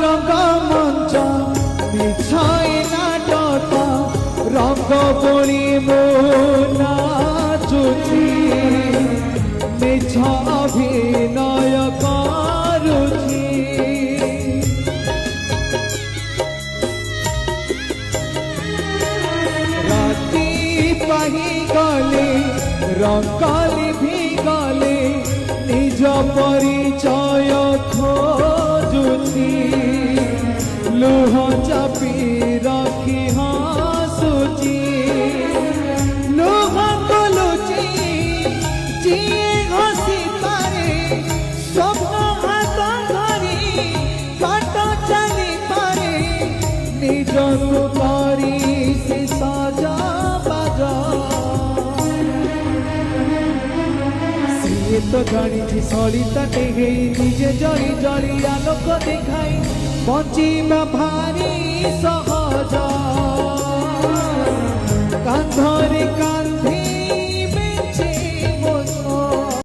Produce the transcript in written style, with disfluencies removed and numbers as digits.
रंगमंच मिछाई नाटक रंग बोली मो नाचुची मिछ अभिनय करुची राती पाही गले रंगली भी गले निज परिचय खोजुची लुह चापी रखी हसुची लुह कोलुची जिए हसी पारे स्वप्न हाथ धरी बाट चली पारे निज को करी से सजा बाजा तो जानी सलिता टेहे निजे जली जली आलोक देखाई बचिबा भारी सहज।